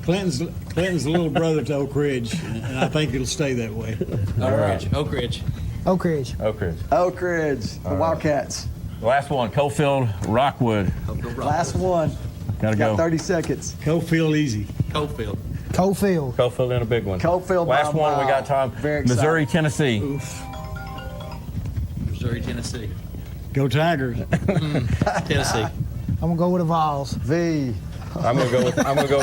Clinton's the little brother to Oak Ridge, and I think it'll stay that way. Oak Ridge. Oak Ridge, the Wildcats. Last one, Cofield, Rockwood. Last one. Gotta go. Got 30 seconds. Cofield easy. Cofield. Cofield in a big one. Cofield. Last one, we got time. Very Missouri, exciting. Tennessee. Missouri, Tennessee. Go Tigers. Tennessee. I'm gonna go with the Vols. V. I'm gonna go with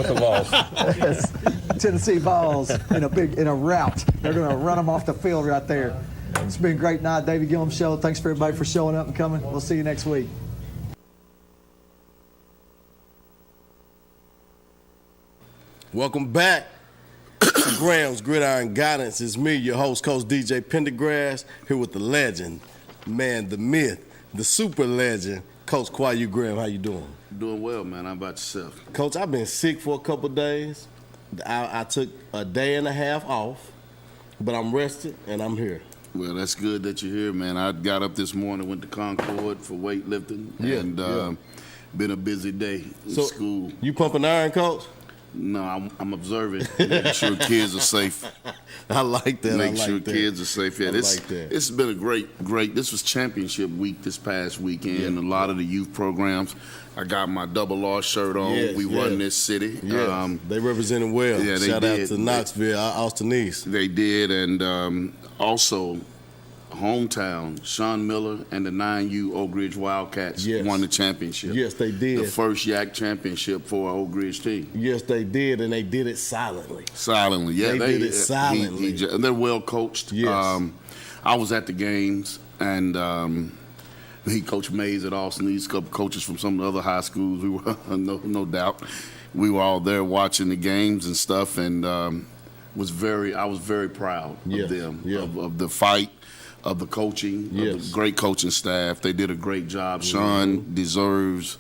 the Vols. Yes. Tennessee Vols in a rout. They're gonna run them off the field right there. It's been a great night, David Gillum Show. Thanks for everybody for showing up and coming. We'll see you next week. Welcome back to Graham's Gridiron Guidance. It's me, your host, Coach DJ Pendergrass, here with the legend, man, the myth, the super legend, Coach Kwayu Graham. How you doing? Doing well, man. How about yourself? Coach, I've been sick for a couple days. I took a day and a half off, but I'm rested and I'm here. Well, that's good that you're here, man. I got up this morning, went to Concord for weightlifting, and been a busy day in school. You pumping iron, Coach? No, I'm observing, making sure kids are safe. I like that. Make sure kids are safe. Yeah, like that. It's been a great. This was championship week this past weekend. A lot of the youth programs. I got my double R shirt on. We run this city. Yes. They represented well. Yeah, they Shout did. out to Knoxville, Austin East. They did, and also hometown, Sean Miller and the 9U Oak Ridge Wildcats won the championship. Yes, they did. The first YAC championship for an Oak Ridge team. Yes, they did, and they did it silently. Silently, yeah. They did it silently. They're well coached. Yes. I was at the games, and he coached Mays at Austin. These couple coaches from some of the other high schools. We were no doubt. We were all there watching the games and stuff, and I was very proud of them, of the fight, of the coaching, of the great coaching staff. They did a great job. Sean deserves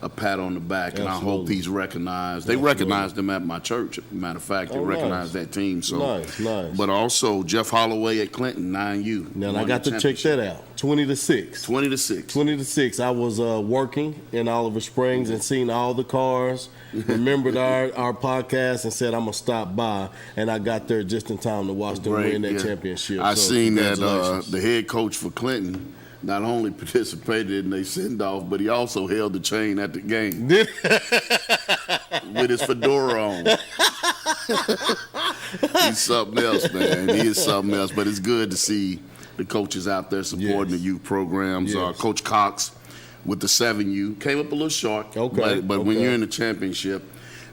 a pat on the back, and I hope he's recognized. They recognized him at my church. Matter of fact, they recognized that team. So nice. But also Jeff Holloway at Clinton, 9U. Now I got to check that out. 20-6. 20-6. 20-6. I was working in Oliver Springs and seen all the cars. Remembered our podcast and said I'm gonna stop by, and I got there just in time to watch them win that championship. I seen that the head coach for Clinton not only participated in their send-off, but he also held the chain at the game with his fedora on. He's something else, man. He is something else. But it's good to see the coaches out there supporting the youth programs. Coach Cox with the 7U came up a little short. But when you're in the championship,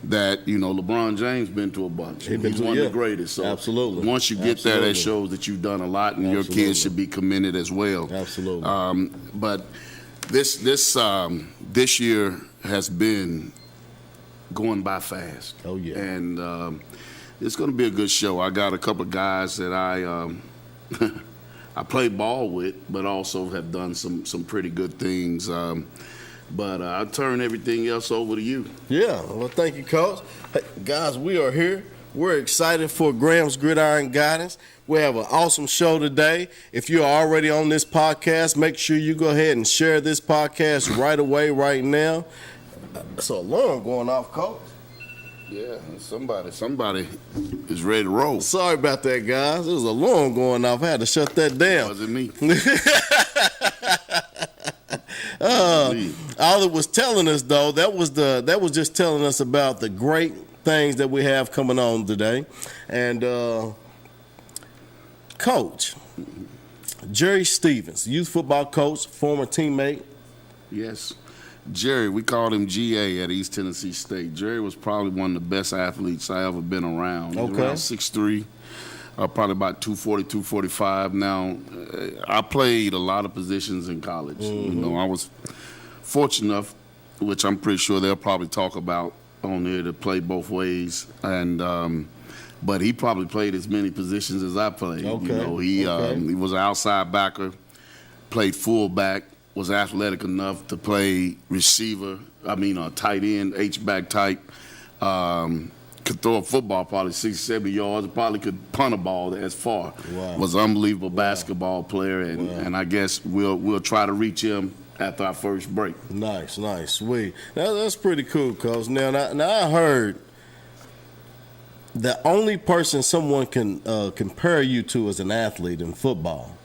that, LeBron James been to a bunch. He's one of the greatest. So absolutely. Once you get there, that shows that you've done a lot, and your kids should be commended as well. Absolutely. But this year has been going by fast. Oh yeah. And it's going to be a good show. I got a couple of guys that I play ball with, but also have done some pretty good things. But I'll turn everything else over to you. Yeah, well, thank you, Coach. Hey, guys, we are here. We're excited for Graham's Gridiron Guidance. We have an awesome show today. If you're already on this podcast, make sure you go ahead and share this podcast right away, right now. It's an alarm going off, Coach. Yeah, somebody is ready to roll. Sorry about that, guys. There was an alarm going off. I had to shut that down. Wasn't me. All it was telling us, though, that was just telling us about the great things that we have coming on today. And Coach Jerry Stevens, youth football coach, former teammate. Yes. Jerry, we called him GA at East Tennessee State. Jerry was probably one of the best athletes I ever been around. Okay. Around 6'3", probably about 240, 245. Now, I played a lot of positions in college. Mm-hmm. I was fortunate enough, which I'm pretty sure they'll probably talk about on there, to play both ways. And but he probably played as many positions as I played. Okay. He was an outside backer, played fullback, was athletic enough to play receiver, tight end, H-back type. Could throw a football probably 60, 70 yards, probably could punt a ball as far. Wow. Was an unbelievable basketball player, and I guess we'll try to reach him after our first break. Nice, sweet. That's pretty cool, Coach. Now I heard the only person someone can compare you to as an athlete in football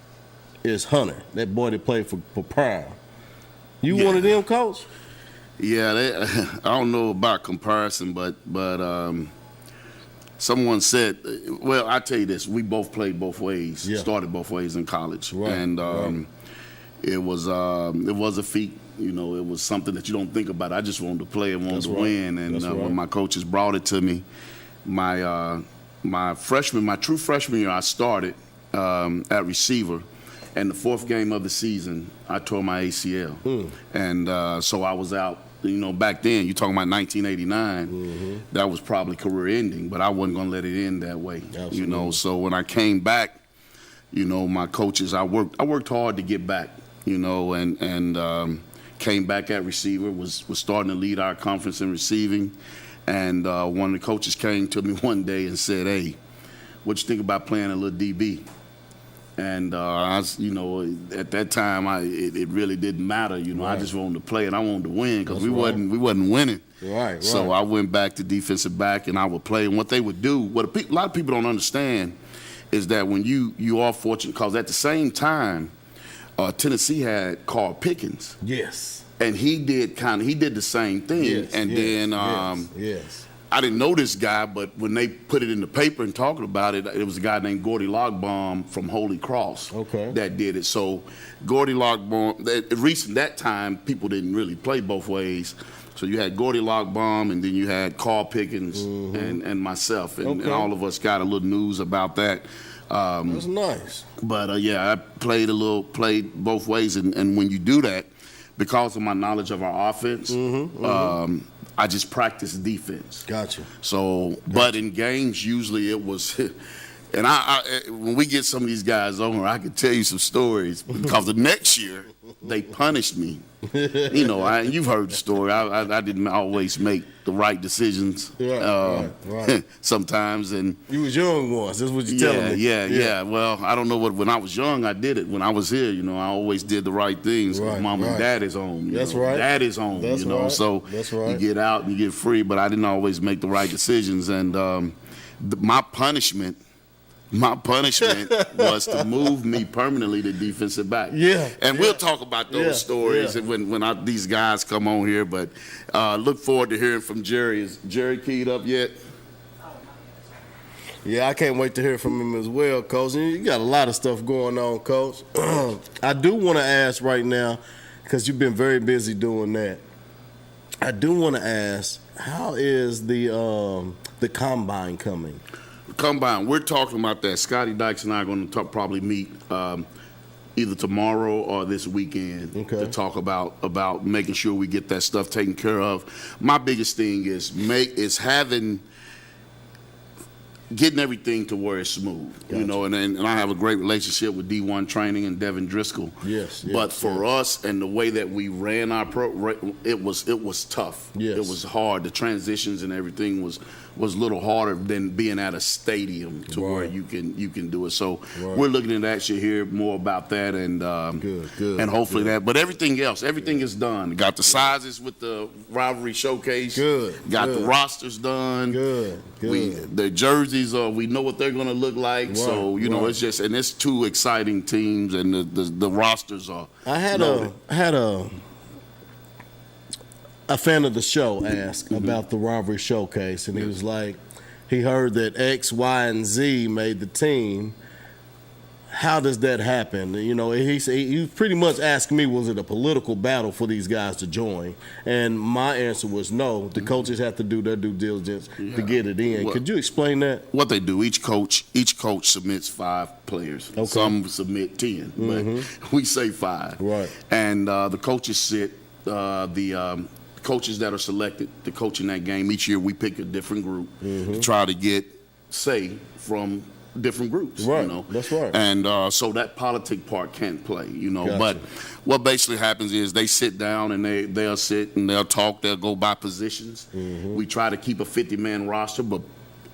is Hunter, that boy that played for Prime. You one of them, Coach? Yeah, I don't know about comparison, but someone said, well, I tell you this, we both played both ways, started both ways in college, and it was a feat. You know, it was something that you don't think about. I just wanted to play and wanted to win, and when my coaches brought it to me, my true freshman year, I started at receiver. And the fourth game of the season, I tore my ACL. And so I was out, you know, back then, you're talking about 1989, that was probably career ending, but I wasn't going to let it end that way. You know, so when I came back, you know, my coaches, I worked hard to get back, you know, and came back at receiver, was starting to lead our conference in receiving. And one of the coaches came to me one day and said, hey, what you think about playing a little DB? And I was, you know, at that time, it really didn't matter. You know, I just wanted to play and I wanted to win because we wasn't winning. Right. So I went back to defensive back and I would play. And what they would do, a lot of people don't understand, is that when you are fortunate, because at the same time, Tennessee had Carl Pickens. Yes. And he did the same thing. Yes, and then I didn't know this guy, but when they put it in the paper and talking about it, it was a guy named Gordy Logbbaum from Holy Cross that did it. So Gordy Logbbaum, that time, people didn't really play both ways. So you had Gordy Logbbaum, and then you had Carl Pickens and myself, and all of us got a little news about that. That's nice. But I played both ways, and when you do that, because of my knowledge of our offense, I just practiced defense. Gotcha. So, but in games, usually it was, and when we get some of these guys on here, I can tell you some stories because the next year they punished me. You know, you've heard the story. I didn't always make the right decisions sometimes, and you was young once. That's what you're telling me. Yeah. Well, I don't know when I was young, I did it. When I was here, you know, I always did the right things. Mom and dad is home. That's right. Dad is home. That's you know, right. so That's right. you get out and you get free. But I didn't always make the right decisions, and my punishment was to move me permanently to defensive back. And we'll talk about those stories when these guys come on here. But look forward to hearing from Jerry. Is Jerry keyed up yet? Yeah, I can't wait to hear from him as well, Coach. And you got a lot of stuff going on, Coach. I do want to ask right now, because you've been very busy doing that. I do want to ask, how is the combine coming? Combine, we're talking about that. Scotty Dykes and I are going to probably meet either tomorrow or this weekend to talk about making sure we get that stuff taken care of. My biggest thing is getting everything to where it's smooth, you know, and I have a great relationship with D1 Training and Devin Driscoll. But for us and the way that we ran our it was tough. It was hard. The transitions and everything was a little harder than being at a stadium to where you can do it. So we're looking at actually hear more about that and good. And hopefully that. But everything is done. Got the sizes with the rivalry showcase. Got the rosters done. The jerseys we know what they're going to look like. So you know it's just, and it's two exciting teams, and the rosters are. I had a fan of the show ask about the rivalry showcase, and he was like, he heard that X, Y, and Z made the team. How does that happen? You know, he pretty much asked me, was it a political battle for these guys to join? And my answer was no. The coaches have to do their due diligence to get it in. Could you explain that? What they do, each coach submits 5 players. Some submit 10, but we say 5. And the coaches sit, the coaches that are selected to coach in that game, each year we pick a different group to try to get say from different groups, you know. That's right. And so that politic part can't play, you know. But what basically happens is they sit down and they'll sit and they'll talk. They'll go by positions. We try to keep a 50-man roster, but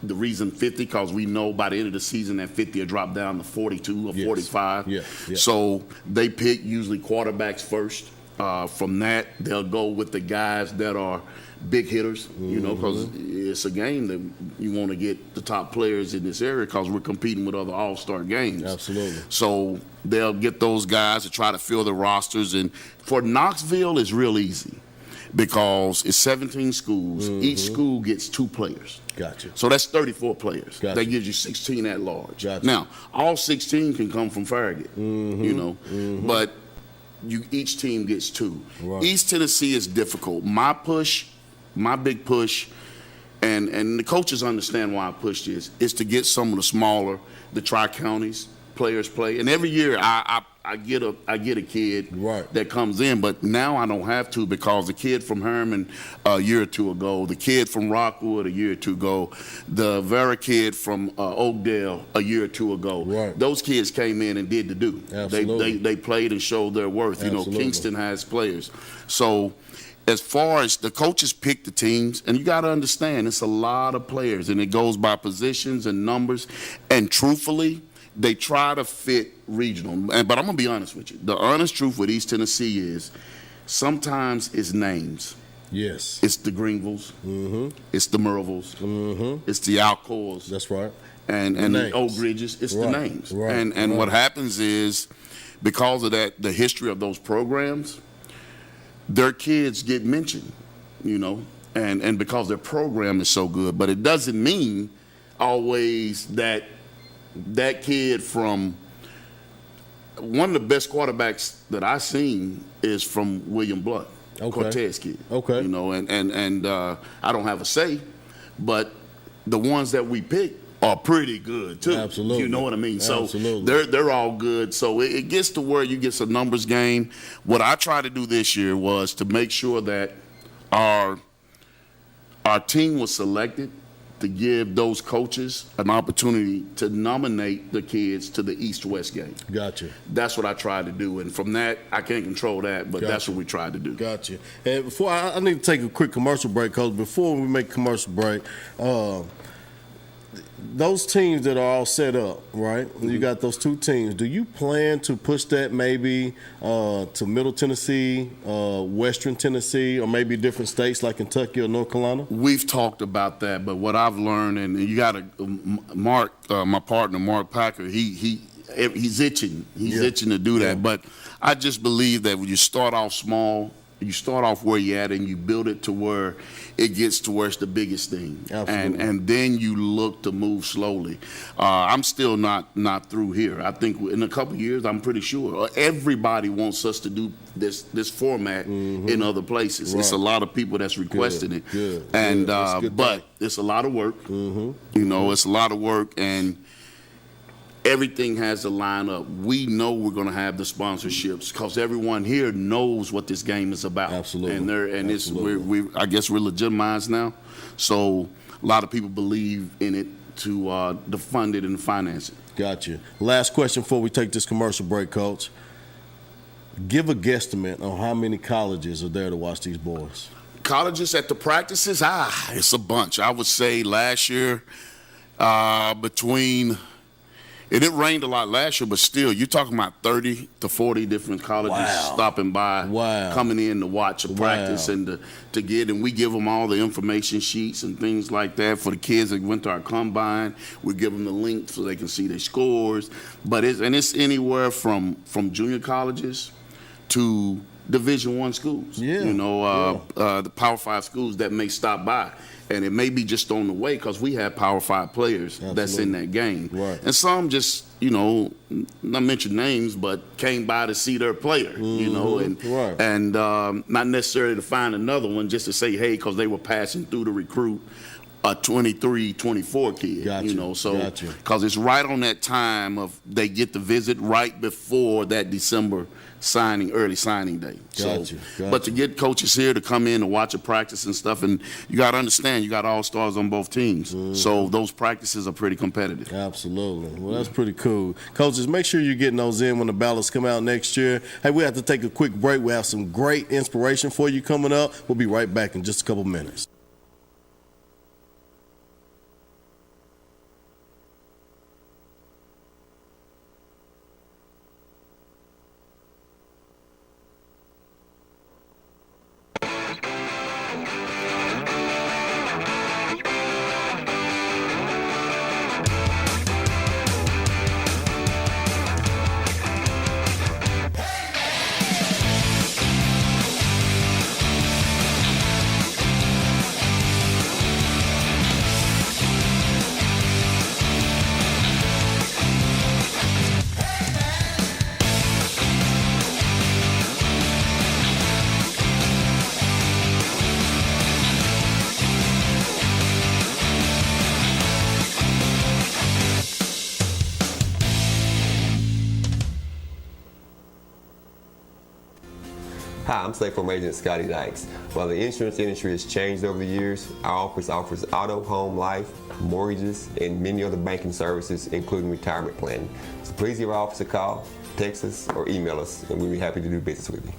the reason 50 because we know by the end of the season that 50 will drop down to 42 or 45. So they pick usually quarterbacks first. From that, they'll go with the guys that are big hitters, you know, because it's a game that you want to get the top players in this area because we're competing with other all-star games. Absolutely. So they'll get those guys to try to fill the rosters. And for Knoxville, it's real easy because it's 17 schools. Each school gets 2 players. Gotcha. So that's 34 players. Gotcha. That gives you 16 at large. Gotcha. Now, all 16 can come from Farragut, you know, but each team gets 2. Right. East Tennessee is difficult. My big push, and the coaches understand why I push this, is to get some of the smaller, the tri-counties players play. And every year I get a kid that comes in, but now I don't have to because the kid from Herman a year or 2 ago, the kid from Rockwood a year or 2 ago, the Vera kid from Oakdale a year or 2 ago. Those kids came in and did the do. Absolutely. They played and showed their worth. Absolutely. You know, Kingston has players. So as far as the coaches pick the teams, and you got to understand, it's a lot of players, and it goes by positions and numbers. And truthfully, they try to fit regional. But I'm going to be honest with you. The honest truth with East Tennessee is sometimes it's names. Yes. It's the Greenvilles. It's the Mervilles. It's the Alcoas. That's right. And the Oak Ridges. It's the names. And what happens is, because of that, the history of those programs, their kids get mentioned, you know, and because their program is so good. But it doesn't mean always that kid from one of the best quarterbacks that I've seen is from William Blunt, Cortez kid. Okay. You know, and I don't have a say, but the ones that we pick are pretty good too. Absolutely. You know what I mean? Absolutely. So they're all good. So it gets to where you get a numbers game. What I tried to do this year was to make sure that our team was selected to give those coaches an opportunity to nominate the kids to the East-West game. Gotcha. That's what I tried to do. And from that, I can't control that, but that's what we tried to do. Gotcha. And before I need to take a quick commercial break, Coach. Before we make a commercial break, those teams that are all set up, right? You got those 2 teams. Do you plan to push that maybe to Middle Tennessee, Western Tennessee, or maybe different states like Kentucky or North Carolina? We've talked about that, but what I've learned, and you got to Mark, my partner, Mark Packer, he's itching. He's itching to do that. But I just believe that when you start off small, you start off where you're at and you build it to where it gets to where it's the biggest thing. Absolutely. And then you look to move slowly. I'm still not through here. I think in a couple of years, I'm pretty sure everybody wants us to do this format in other places. It's a lot of people that's requesting it. Good. And Good. but it's a lot of work. You know, it's a lot of work, and everything has to line up. We know we're going to have the sponsorships because everyone here knows what this game is about. Absolutely. And I guess we're legitimized now. So a lot of people believe in it to fund it and finance it. Gotcha. Last question before we take this commercial break, Coach. Give a guesstimate on how many colleges are there to watch these boys. Colleges at the practices? It's a bunch. I would say last year between – and it rained a lot last year, but still, you're talking about 30 to 40 different colleges stopping by, coming in to watch a practice and to get, and we give them all the information sheets and things like that for the kids that went to our combine. We give them the link so they can see their scores. But it's anywhere from junior colleges to Division I schools. You know, the Power 5 schools that may stop by. And it may be just on the way because we have Power 5 players that's in that game. And some just, you know, not mention names, but came by to see their player, you know, and not necessarily to find another one just to say, hey, because they were passing through to recruit a 23, 24 kid, you know. So because it's right on that time of they get the visit right before that December early signing day. But to get coaches here to come in and watch a practice and stuff, and you got to understand, you got all-stars on both teams. So those practices are pretty competitive. Absolutely. Well, that's pretty cool. Coaches, make sure you're getting those in when the ballots come out next year. Hey, we have to take a quick break. We have some great inspiration for you coming up. We'll be right back in just a couple minutes. Hi, I'm State Farm Agent Scotty Dykes. While the insurance industry has changed over the years, our office offers auto, home, life, mortgages, and many other banking services, including retirement planning. So please give our office a call, text us, or email us, and we'll be happy to do business with you.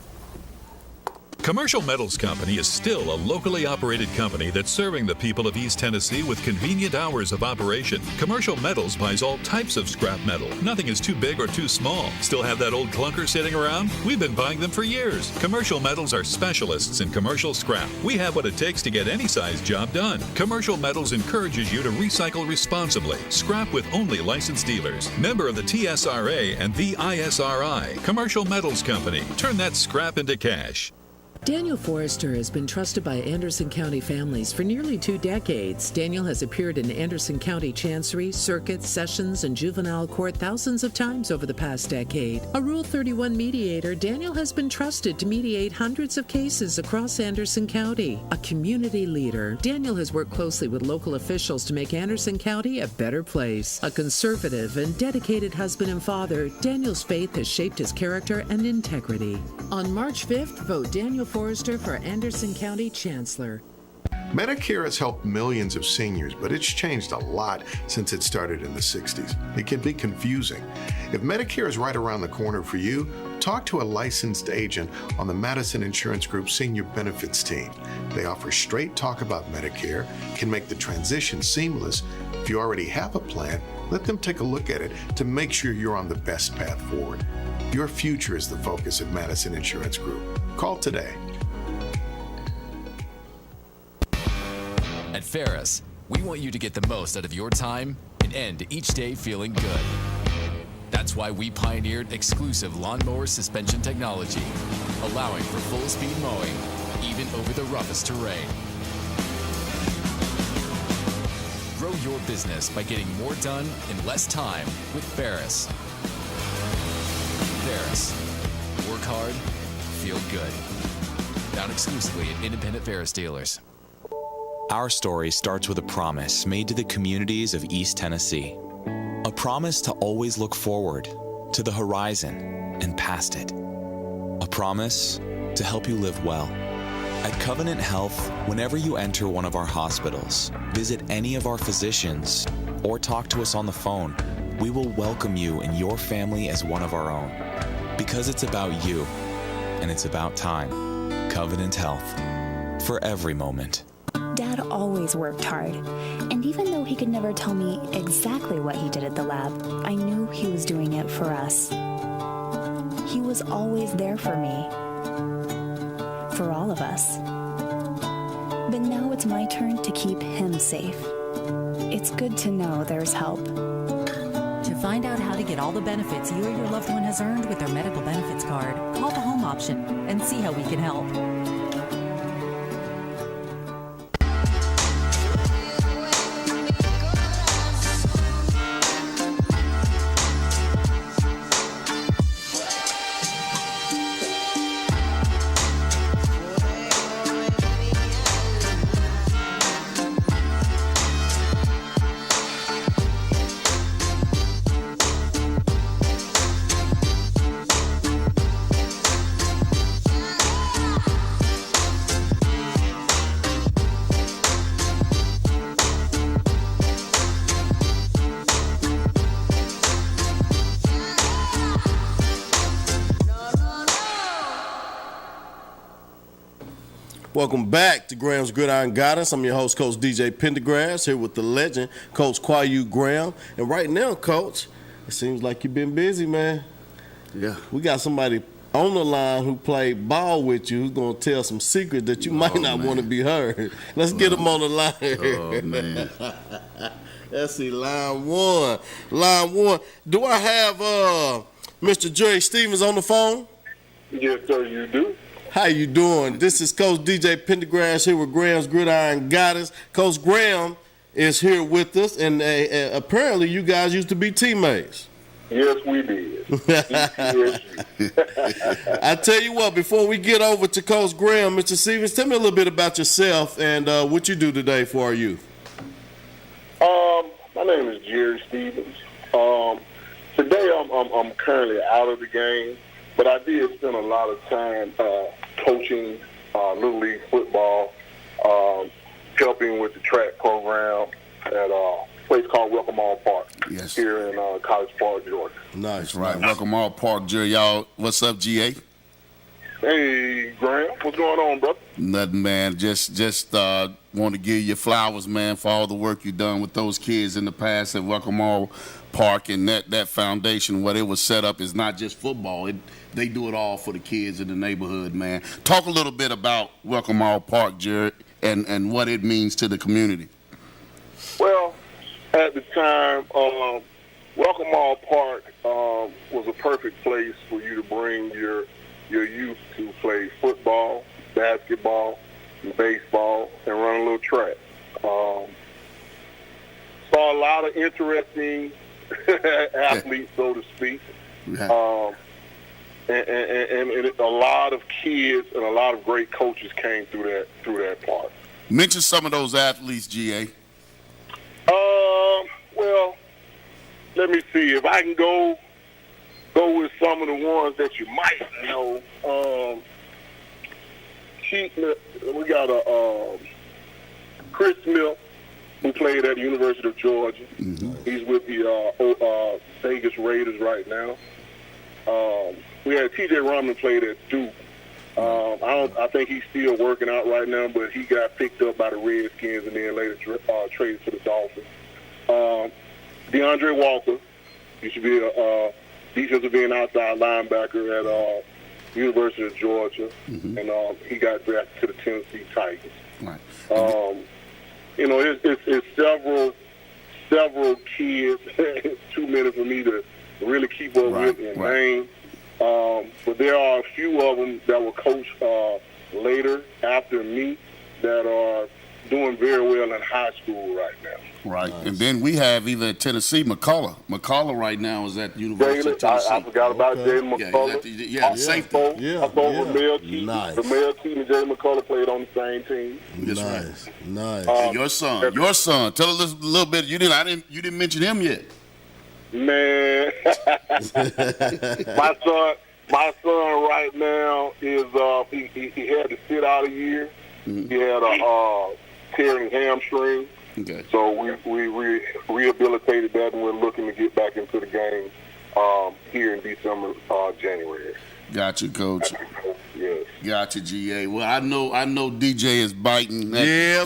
Commercial Metals Company is still a locally operated company that's serving the people of East Tennessee with convenient hours of operation. Commercial Metals buys all types of scrap metal. Nothing is too big or too small. Still have that old clunker sitting around? We've been buying them for years. Commercial Metals are specialists in commercial scrap. We have what it takes to get any size job done. Commercial Metals encourages you to recycle responsibly. Scrap with only licensed dealers. Member of the TSRA and the ISRI. Commercial Metals Company. Turn that scrap into cash. Daniel Forrester has been trusted by Anderson County families for nearly 2 decades. Daniel has appeared in Anderson County Chancery, Circuit, Sessions, and Juvenile Court thousands of times over the past decade. A Rule 31 mediator, Daniel has been trusted to mediate hundreds of cases across Anderson County. A community leader, Daniel has worked closely with local officials to make Anderson County a better place. A conservative and dedicated husband and father, Daniel's faith has shaped his character and integrity. On March 5th, vote Daniel Forrester for Anderson County Chancellor. Medicare has helped millions of seniors, but it's changed a lot since it started in the 60s. It can be confusing. If Medicare is right around the corner for you, talk to a licensed agent on the Madison Insurance Group Senior Benefits team. They offer straight talk about Medicare, can make the transition seamless. If you already have a plan, let them take a look at it to make sure you're on the best path forward. Your future is the focus of Madison Insurance Group. Call today. At Ferris, we want you to get the most out of your time and end each day feeling good. That's why we pioneered exclusive lawnmower suspension technology, allowing for full-speed mowing, even over the roughest terrain. Grow your business by getting more done in less time with Ferris. Ferris. Work hard, feel good. Found exclusively at independent Ferris dealers. Our story starts with a promise made to the communities of East Tennessee. A promise to always look forward, to the horizon, and past it. A promise to help you live well. At Covenant Health, whenever you enter one of our hospitals, visit any of our physicians, or talk to us on the phone, we will welcome you and your family as one of our own. Because it's about you, and it's about time. Covenant Health. For every moment. Dad always worked hard, and even though he could never tell me exactly what he did at the lab, I knew he was doing it for us. He was always there for me. For all of us. But now it's my turn to keep him safe. It's good to know there's help. To find out how to get all the benefits you or your loved one has earned with their medical benefits card, call the home option and see how we can help. Welcome back to Graham's Gridiron Guidance. I'm your host, Coach DJ Pendergrass, here with the legend, Coach Kwayu Graham. And right now, Coach, it seems like you've been busy, man. Yeah. We got somebody on the line who played ball with you who's going to tell some secrets that you might not want to be heard. Let's get him on the line. Oh, man. Let's see, line one. Line one. Do I have Mr. Jerry Stevens on the phone? Yes, sir, you do. How you doing? This is Coach DJ Pendergrass here with Graham's Gridiron Guidance. Coach Graham is here with us, and apparently you guys used to be teammates. Yes, we did. I tell you what, before we get over to Coach Graham, Mr. Stevens, tell me a little bit about yourself and what you do today for our youth. My name is Jerry Stevens. Today I'm currently out of the game, but I did spend a lot of time coaching Little League football, helping with the track program at a place called Welcome All Park here in College Park, Georgia. Nice, right. Welcome All Park, Jerry. Y'all, what's up, GA? Hey, Graham, what's going on, brother? Nothing, man. Just want to give you flowers, man, for all the work you've done with those kids in the past at Welcome All Park, and that foundation, what it was set up is not just football. They do it all for the kids in the neighborhood, man. Talk a little bit about Welcome All Park, Jerry, and what it means to the community. Well, at the time, Welcome All Park was a perfect place for you to bring your youth to play football, basketball, and baseball, and run a little track. Saw a lot of interesting athletes, so to speak, and a lot of kids and a lot of great coaches came through that park. Mention some of those athletes, GA. Well, let me see if I can go with some of the ones that you might know. We got a Chris Smith, who played at the University of Georgia. Mm-hmm. He's with the Vegas Raiders right now. We had T.J. Rumman played at Duke. I think he's still working out right now, but he got picked up by the Redskins and then later traded to the Dolphins. DeAndre Walker, he should be a defensive end outside linebacker at University of Georgia, and he got drafted to the Tennessee Titans. Right. It's several kids. It's too many for me to really keep up with and name. But there are a few of them that were coached later after me that are doing very well in high school right now. Right. Nice. And then we have even at Tennessee, McCullough. McCullough right now is at the University of Tennessee. I forgot about Jalen McCullough. Safety. I thought with Mel Keaton. The Mel Keaton and Jalen McCullough played on the same team. That's Nice. And your son. Tell us a little bit. You didn't mention him yet. Man, my son right now is he had to sit out a year. Mm-hmm. He had a tearing hamstring. Okay. So we rehabilitated that, and we're looking to get back into the game here in December, January. Got you, Coach. Yes. Got you, GA. Well, I know DJ is biting. Man.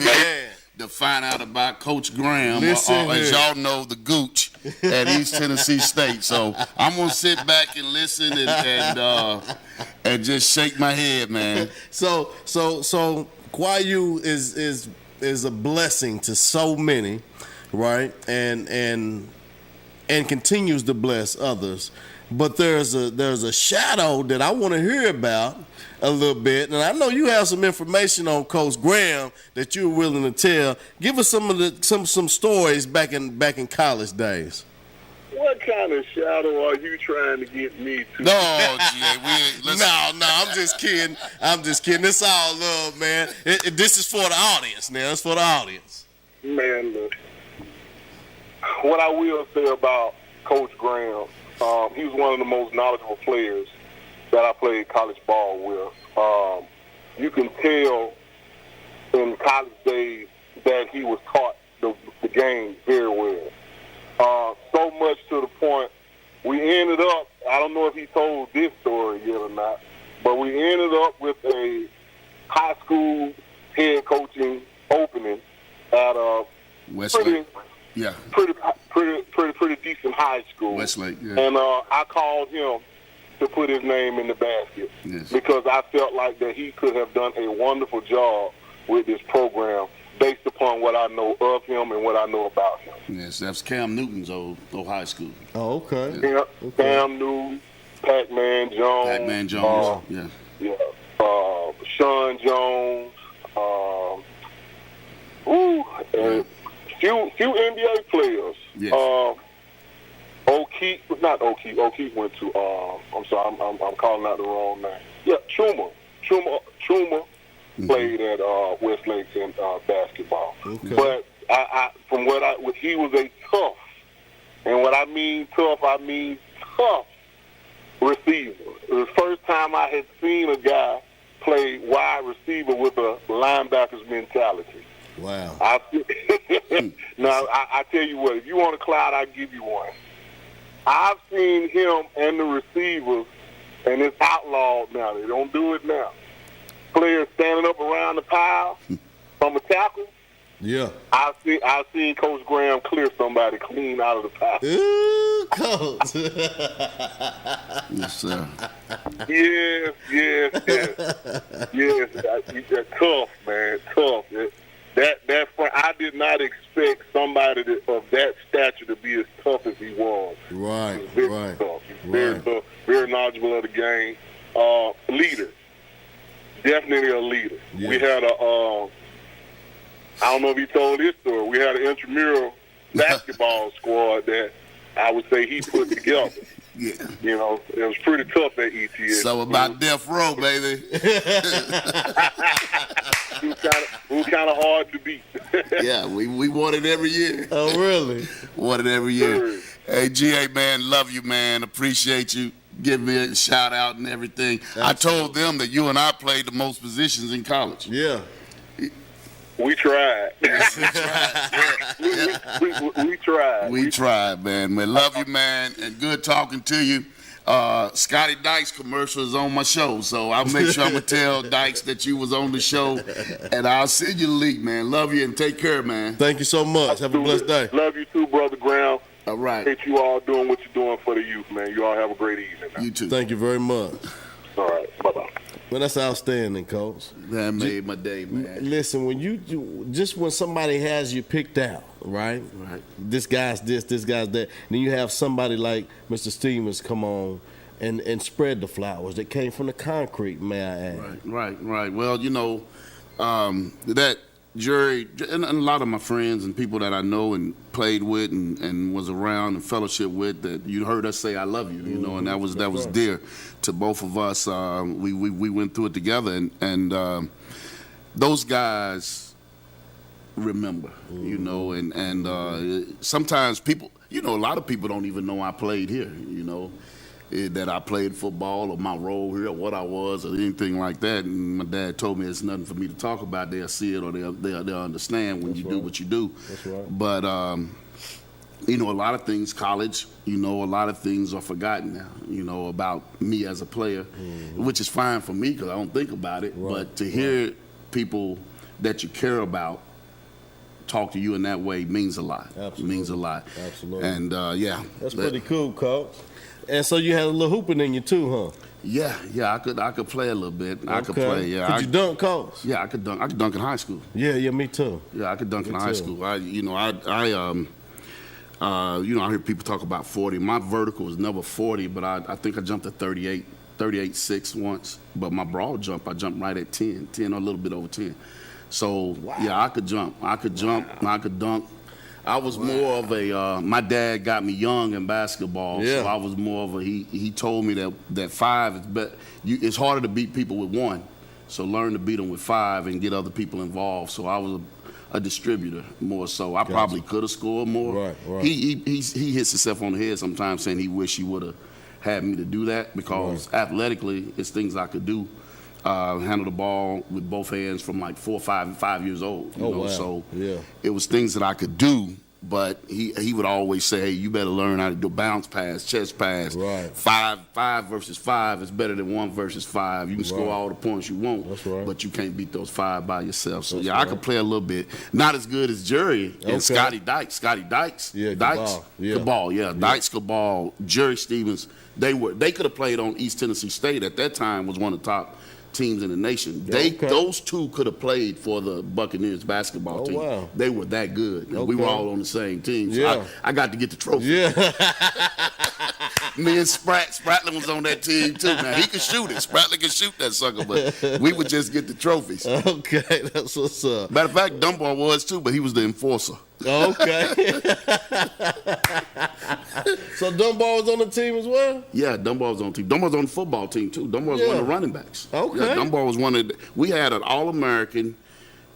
To find out about Coach Graham, as y'all know, the gooch at East Tennessee State. So I'm gonna sit back and listen and just shake my head, man. So Kwayu is a blessing to so many, right? And continues to bless others. But there's a shadow that I want to hear about a little bit, and I know you have some information on Coach Graham that you're willing to tell. Give us some stories back in college days. What kind of shadow are you trying to get me to? No, GA, no, I'm just kidding. It's all love, man. This is for the audience now. It's for the audience. Man, look, what I will say about Coach Graham, he was one of the most knowledgeable players that I played college ball with. You can tell in college days that he was taught the game very well. So much to the point, we ended up, I don't know if he told this story yet or not, but we ended up with a high school head coaching opening at a Westlake. pretty decent high school. Westlake, yeah. And I called him to put his name in the basket because I felt like that he could have done a wonderful job with this program based upon what I know of him and what I know about him. Yes, that's Cam Newton's old high school. Oh, okay. Yeah, okay. Cam Newton, Pac-Man Jones. Yeah. Sean Jones. And few NBA players. Yes. O'Keefe went to. I'm sorry, I'm calling out the wrong name. Yeah, Chuma played at Westlake in basketball. Okay. But he was a tough, and what I mean tough receiver. It was the first time I had seen a guy play wide receiver with a linebacker's mentality. Wow. Now, I tell you what, if you want a cloud, I'll give you one. I've seen him and the receivers, and it's outlawed now. They don't do it now. Players standing up around the pile from a tackle. Yeah. I've seen Coach Graham clear somebody clean out of the pile. Ooh, Coach. Yes, sir. Yes. Tough, man. Tough. That front, I did not expect somebody of that stature to be as tough as he was. Right, Very tough. Very tough. Very knowledgeable of the game. Leader. Definitely a leader. Yeah. We had I don't know if he told this story. We had an intramural basketball squad that I would say he put together. Yeah. You know, it was pretty tough at ETS. So about death row, baby. It was kind of hard to beat. Yeah, we won it every year. Oh, really? Won it every year. Hey, GA, man, love you, man. Appreciate you. Give me a shout out and everything. Absolutely. I told them that you and I played the most positions in college. Yeah. We tried. We tried. We tried, man. Love you, man, and good talking to you. Scotty Dykes commercial is on my show, so I'll make sure I'm going to tell Dykes that you was on the show, and I'll send you the link, man. Love you and take care, man. Thank you so much. Have a blessed day. Love you too, Brother Graham. All right. Appreciate you all doing what you're doing for the youth, man. You all have a great evening. You too. Thank you very much. All right. Bye-bye. Well, that's outstanding, Coach. That made my day, man. Listen, when somebody has you picked out, right? Right. This guy's this guy's that. Then you have somebody like Mr. Stevens come on and spread the flowers that came from the concrete, may I add. Right. Well, you know, that jury, and a lot of my friends and people that I know and played with and was around and fellowship with, that you heard us say I love you, you know, and that was dear to both of us. We went through it together, and those guys remember, you know, and sometimes people, you know, a lot of people don't even know I played here, you know, that I played football or my role here or what I was or anything like that. And my dad told me it's nothing for me to talk about. They'll see it or they'll understand when you do what you do. That's right. But, you know, a lot of things, college, you know, a lot of things are forgotten now, you know, about me as a player, which is fine for me because I don't think about it. Right. But to hear people that you care about talk to you in that way means a lot. Absolutely. It means a lot. Absolutely. And, yeah. That's pretty cool, Coach. And so you had a little hooping in you too, huh? Yeah, I could play a little bit. I could Okay. play, yeah. Could you dunk, Coach? Yeah, I could dunk. I could dunk in high school. Yeah, me too. Yeah, I could dunk in Me high too. school. I hear people talk about 40. My vertical was never 40, but I think I jumped at 38.6 once. But my broad jump, I jumped right at 10 or a little bit over 10. So, yeah, I could jump. I could dunk. I was more of a, my dad got me young in basketball, so I was more of a, he told me that 5 is better. It's harder to beat people with 1, so learn to beat them with 5 and get other people involved. So I was a distributor more so. I probably could have scored more. Right. He hits himself on the head sometimes saying he wish he would have had me to do that because athletically it's things I could do. Handle the ball with both hands from like 4, 5 years old. You know? Wow. So yeah. It was things that I could do, but he would always say, hey, you better learn how to do bounce pass, chest pass. Right. 5 versus 5 is better than 1 versus 5. You can score all the points you want, That's right. but you can't beat those 5 by yourself. So That's I right. could play a little bit. Not as good as Jerry and Okay. Scotty Dykes. Yeah, Dykes. Cabal. Yeah. Dykes, Cabal, Jerry Stevens. They could have played on East Tennessee State at that time, was one of the top teams in the nation. Those two could have played for the Buccaneers basketball team. Wow. They were that good. And we were all on the same team. So Yeah. I got to get the trophy. Yeah. Me and Spratlin was on that team too. Now he could shoot it. Spratlin could shoot that sucker, but we would just get the trophies. Okay, that's what's up. Matter of fact, Dunbar was too, but he was the enforcer. Okay. So Dunbar was on the team as well? Yeah, Dunbar was on the team. Dunbar was on the football team too. Dunbar was one of the running backs. Okay. Yeah, Dunbar was one of the, we had an All-American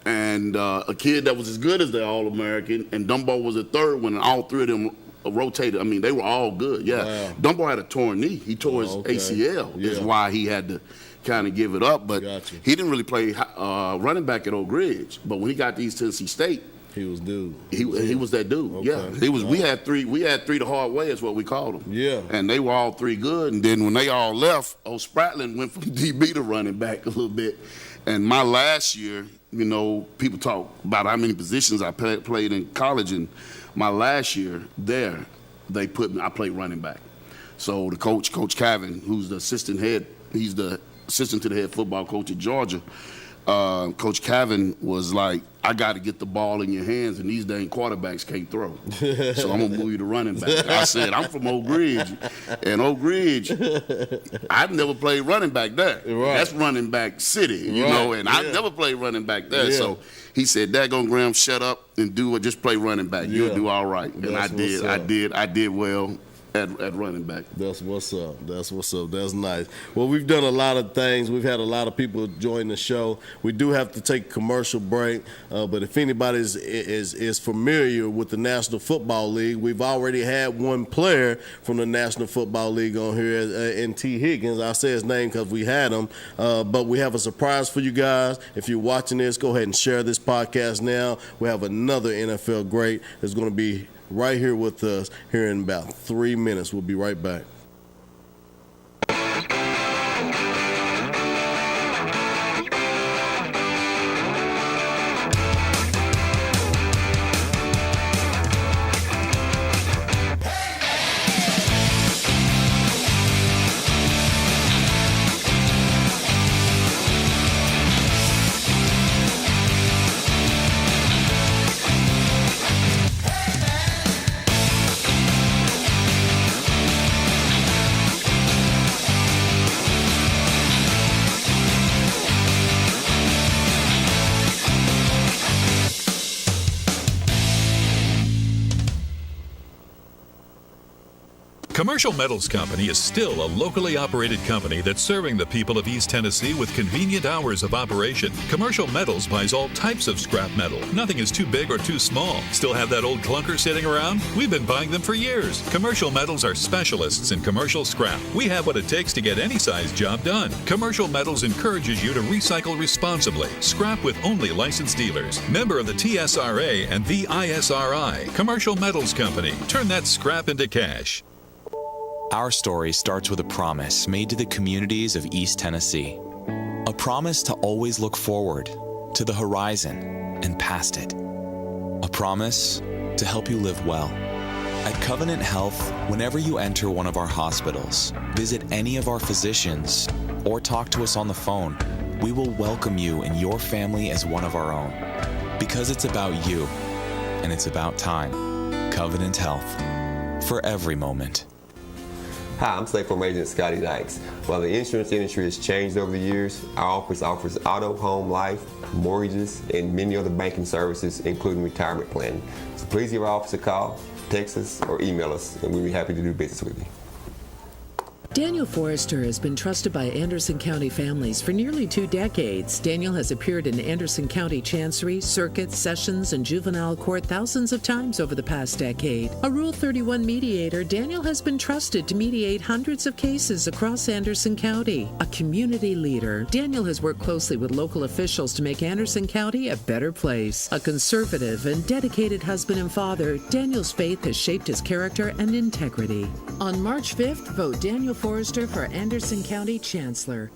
and a kid that was as good as the All-American, and Dunbar was the third one, and all three of them rotated. I mean, they were all good. Yeah. Wow. Dunbar had a torn knee. He tore his ACL. Is why he had to kind of give it up. But he didn't really play running back at Oak Ridge. But when he got to East Tennessee State, he was dude. He was that dude. Okay. Yeah, he was. We had three the hard way is what we called them. Yeah, and they were all three good. And then when they all left, old Spratling went from DB to running back a little bit. And my last year, you know, people talk about how many positions I played in college, and my last year there, I played running back. So the Coach Cavan, who's the assistant head, he's the assistant to the head football coach at Georgia. Coach Cavan was like, I got to get the ball in your hands, and these dang quarterbacks can't throw. So I'm going to move you to running back. I said, I'm from Oak Ridge. And Oak Ridge, I've never played running back there. Right. That's running back city, you know, and I've never played running back there. Yeah. So he said, Daggone Graham, shut up and just play running back. You'll do all right. And I did well. At running back. That's what's up. That's nice. Well, we've done a lot of things. We've had a lot of people join the show. We do have to take a commercial break, but if anybody is familiar with the National Football League, we've already had one player from the National Football League on here, in T. Higgins. I'll say his name because we had him, but we have a surprise for you guys. If you're watching this, go ahead and share this podcast now. We have another NFL great that's going to be right here with us here in about 3 minutes. We'll be right back. Commercial Metals Company is still a locally operated company that's serving the people of East Tennessee with convenient hours of operation. Commercial Metals buys all types of scrap metal. Nothing is too big or too small. Still have that old clunker sitting around? We've been buying them for years. Commercial Metals are specialists in commercial scrap. We have what it takes to get any size job done. Commercial Metals encourages you to recycle responsibly. Scrap with only licensed dealers. Member of the TSRA and the ISRI. Commercial Metals Company. Turn that scrap into cash. Our story starts with a promise made to the communities of East Tennessee. A promise to always look forward, to the horizon, and past it. A promise to help you live well. At Covenant Health, whenever you enter one of our hospitals, visit any of our physicians, or talk to us on the phone, we will welcome you and your family as one of our own. Because it's about you, and it's about time. Covenant Health. For every moment. Hi, I'm State Farm Agent Scotty Dykes. While the insurance industry has changed over the years, our office offers auto, home, life, mortgages, and many other banking services, including retirement planning. So please give our office a call, text us, or email us, and we'll be happy to do business with you. Daniel Forrester has been trusted by Anderson County families for nearly 2 decades. Daniel has appeared in Anderson County Chancery, Circuit, Sessions, and Juvenile Court thousands of times over the past decade. A Rule 31 mediator, Daniel has been trusted to mediate hundreds of cases across Anderson County. A community leader, Daniel has worked closely with local officials to make Anderson County a better place. A conservative and dedicated husband and father, Daniel's faith has shaped his character and integrity. On March 5th, vote Daniel Forrester for Anderson County Chancellor.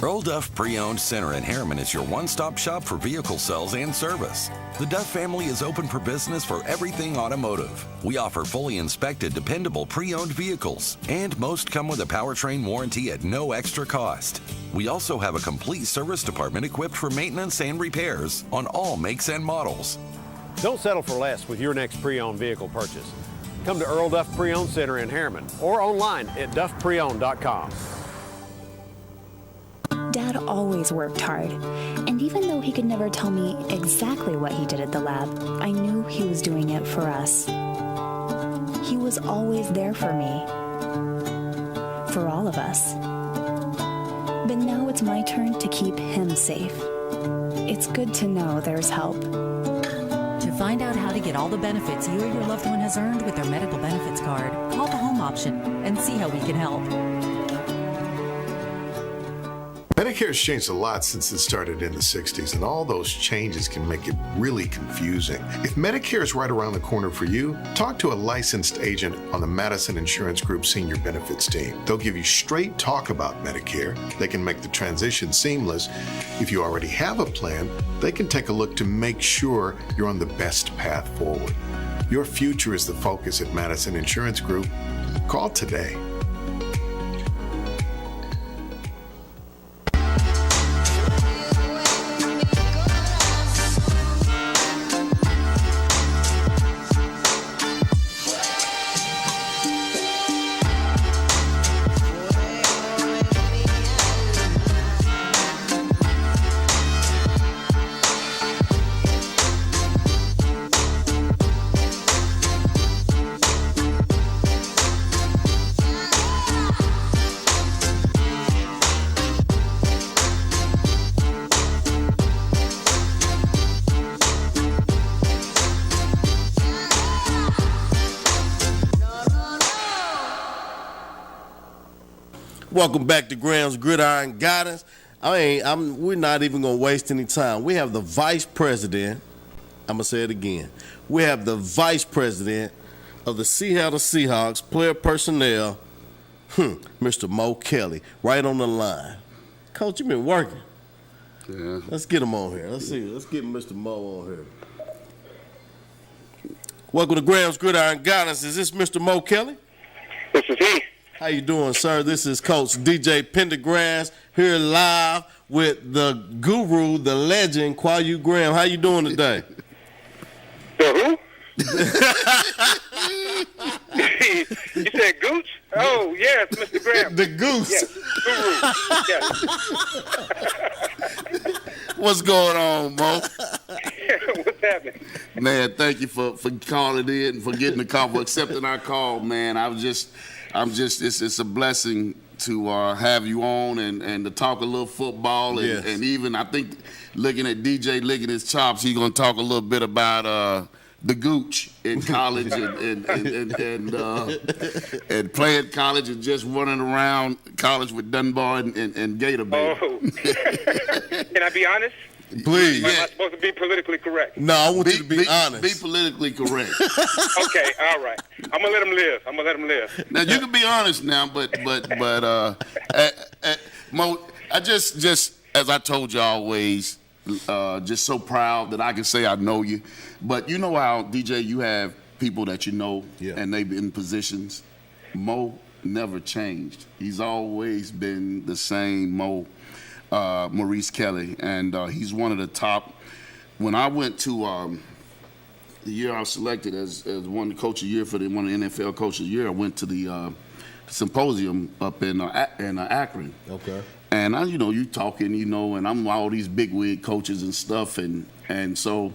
Earl Duff Pre-Owned Center in Harriman is your one-stop shop for vehicle sales and service. The Duff family is open for business for everything automotive. We offer fully inspected, dependable pre-owned vehicles, and most come with a powertrain warranty at no extra cost. We also have a complete service department equipped for maintenance and repairs on all makes and models. Don't settle for less with your next pre-owned vehicle purchase. Come to Earl Duff Pre-Owned Center in Harriman or online at duffpreowned.com. Dad always worked hard, and even though he could never tell me exactly what he did at the lab, I knew he was doing it for us. He was always there for me, for all of us. But now it's my turn to keep him safe. It's good to know there's help. To find out how to get all the benefits you or your loved one has earned with their medical benefits card, call the home option and see how we can help. Medicare has changed a lot since it started in the 60s, and all those changes can make it really confusing. If Medicare is right around the corner for you, talk to a licensed agent on the Madison Insurance Group Senior Benefits team. They'll give you straight talk about Medicare. They can make the transition seamless. If you already have a plan, they can take a look to make sure you're on the best path forward. Your future is the focus at Madison Insurance Group. Call today. Welcome back to Graham's Gridiron Guidance. We're not even going to waste any time. We have the vice president. I'm going to say it again. We have the vice president of the Seattle Seahawks player personnel, Mr. Mo Kelly, right on the line. Coach, you've been working. Yeah. Let's get him on here. Let's get Mr. Mo on here. Welcome to Graham's Gridiron Guidance. Is this Mr. Mo Kelly? This is he. How you doing, sir? This is Coach DJ Pendergrass here live with the guru, the legend, Kwayu Graham. How you doing today? The who? You said Gooch? Oh, yes, Mr. Graham. The Goose. Yes, guru. Yes. What's going on, Mo? What's happening? Man, thank you for calling in and for getting the call, for accepting our call, man. It's a blessing to have you on and to talk a little football and even I think looking at DJ licking his chops, he's gonna talk a little bit about the Gooch in college and playing college and just running around college with Dunbar and Gator Bay. Oh. Can I be honest? Please. Am I supposed to be politically correct? No, I want you to be honest. Be politically correct. Okay, all right. I'm gonna let him live. Now you can be honest now, but Mo, I just as I told you always, just so proud that I can say I know you. But you know how DJ, you have people that you know, and they've been in positions. Mo never changed. He's always been the same Mo. Maurice Kelly, and he's one of the top. When I went to the year I was selected as one of the coach of the year for one of the NFL coach of the year, I went to the symposium up in Akron. Okay. And you talking, and I'm all these big wig coaches and stuff, and so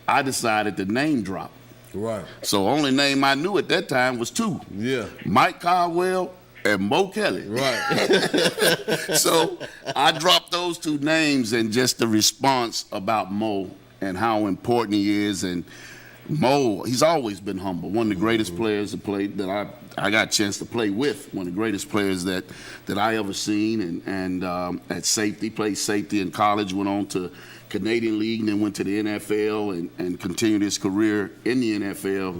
I decided to name drop. Right. So only name I knew at that time was two. Yeah. Mike Caldwell and Mo Kelly. Right. So I dropped those two names, and just the response about Mo and how important he is. And Mo, he's always been humble. One of the greatest players that I got a chance to play with. One of the greatest players that I ever seen. And at safety, played safety in college, went on to Canadian League, and then went to the NFL and continued his career in the NFL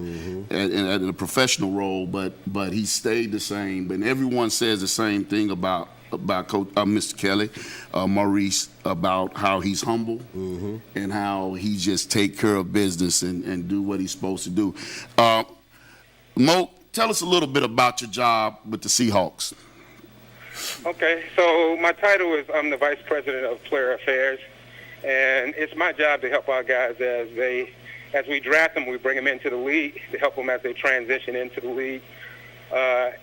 and in a professional role. But he stayed the same. And everyone says the same thing about Coach Mr. Kelly, Maurice, about how he's humble and how he just take care of business and do what he's supposed to do. Mo, tell us a little bit about your job with the Seahawks. Okay, so my title is I'm the Vice President of Player Affairs, and it's my job to help our guys as we draft them, we bring them into the league, to help them as they transition into the league.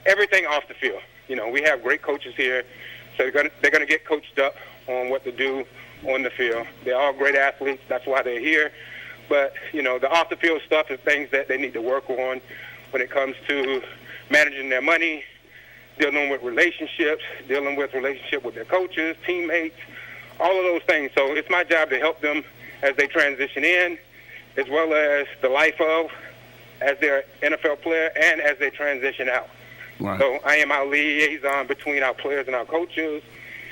Everything off the field. We have great coaches here, so they're gonna get coached up on what to do on the field. They're all great athletes. That's why they're here. But the off the field stuff is things that they need to work on when it comes to managing their money, dealing with relationships, with their coaches, teammates, all of those things. So it's my job to help them as they transition in, as well as the life of as their NFL player and as they transition out. Right. So I am our liaison between our players and our coaches,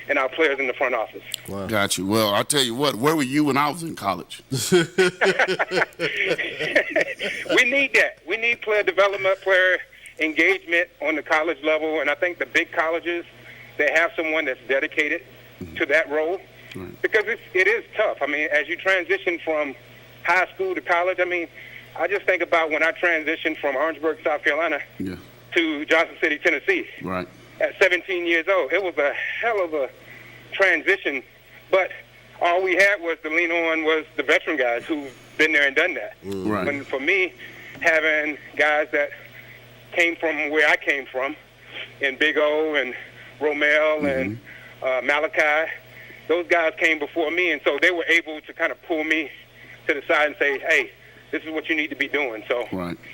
and our players in the front office. Wow. Got you. Well, I'll tell you what. Where were you when I was in college? We need that. We need player development, player engagement on the college level, and I think the big colleges, they have someone that's dedicated to that role because it is tough. I mean, as you transition from high school to college, I mean, I just think about when I transitioned from Orangeburg, South Carolina to Johnson City, Tennessee. Right. At 17 years old. It was a hell of a transition, but all we had was to lean on was the veteran guys who've been there and done that. Right. And for me, having guys that came from where I came from, in Big O and Romel and Malachi, those guys came before me, and so they were able to kind of pull me to the side and say, hey, this is what you need to be doing. So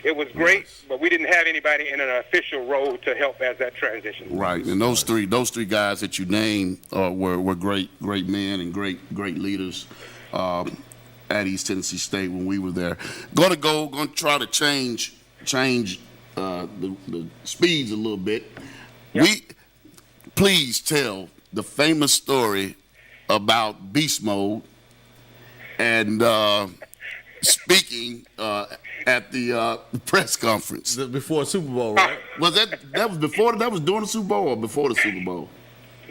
it was great, but we didn't have anybody in an official role to help as that transition. Right, and those three guys that you named were great men and great leaders at East Tennessee State when we were there. Going to try to change the speeds a little bit. Please tell the famous story about Beast Mode and speaking at the press conference before Super Bowl, right? Was that was before? That was during the Super Bowl or before the Super Bowl?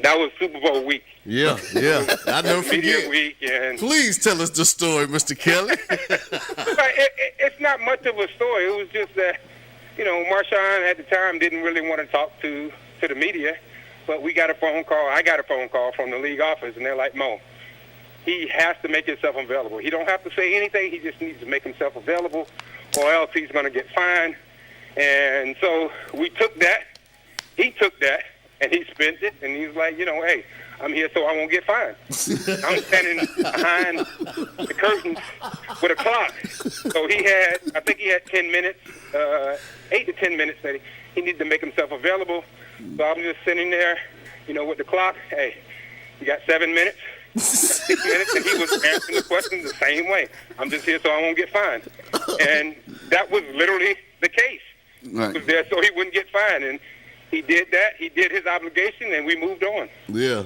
That was Super Bowl week. Yeah. I never Media forget. week, and Please tell us the story, Mr. Kelly. it's not much of a story. It was just that, Marshawn at the time didn't really want to talk to the media, but we got a phone call. I got a phone call from the league office, and they're like, Mo, he has to make himself available. He don't have to say anything. He just needs to make himself available, or else he's going to get fined. And so we took that. He took that, and he spent it. And he's like, hey, I'm here so I won't get fined. I'm standing behind the curtains with a clock. So I think he had 10 minutes, 8 to 10 minutes that he needed to make himself available. So I was just sitting there, with the clock. Hey, you got 7 minutes. 6 minutes, and he was answering the questions the same way. I'm just here so I won't get fined. And that was literally the case. Right. He was there so he wouldn't get fined. And he did that. He did his obligation, and we moved on. Yeah.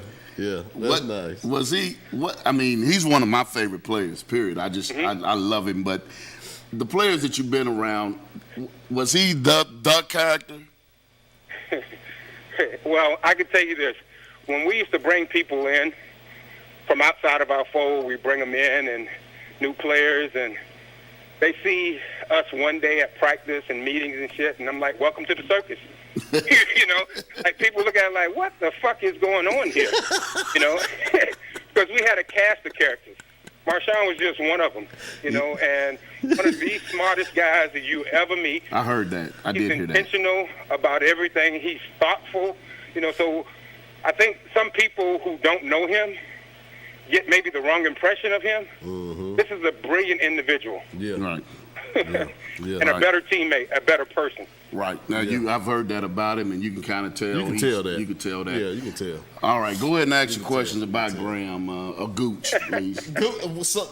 That's nice. Was he? I mean, he's one of my favorite players, period. I just, I love him. But the players that you've been around, was he the character? Well, I can tell you this. When we used to bring people in, from outside of our fold, we bring them in and new players, and they see us one day at practice and meetings and shit, and I'm like, welcome to the circus. Like people look at it like, what the fuck is going on here? Because we had a cast of characters. Marshawn was just one of them, and one of the smartest guys that you ever meet. I heard that. I did hear that. He's intentional about everything. He's thoughtful, so I think some people who don't know him get maybe the wrong impression of him. This is a brilliant individual. Yeah. Right. And a better teammate, a better person. Right. Now, I've heard that about him, and you can kind of tell. You can tell that. You can tell that. Yeah, you can tell. All right, go ahead and ask your questions about Graham. A Gooch, please.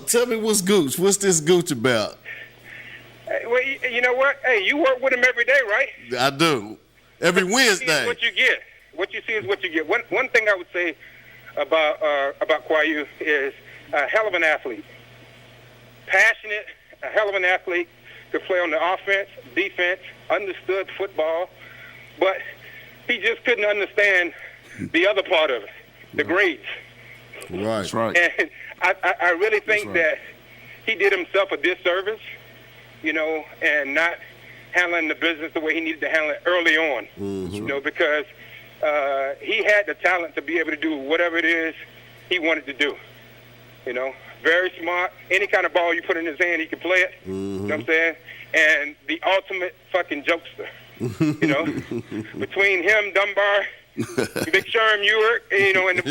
Tell me what's Gooch. What's this Gooch about? Well, you know what? Hey, you work with him every day, right? I do. Every Wednesday. What you get. What you see is what you get. One thing I would say about Kwayu is a hell of an athlete. Passionate, a hell of an athlete, could play on the offense, defense, understood football, but he just couldn't understand the other part of it, the grades. Right. That's right. And I really think that he did himself a disservice, and not handling the business the way he needed to handle it early on, because he had the talent to be able to do whatever it is he wanted to do. Very smart. Any kind of ball you put in his hand, he could play it. You know what I'm saying? And the ultimate fucking jokester. Between him, Dunbar, Big Sherm, Ewert, and the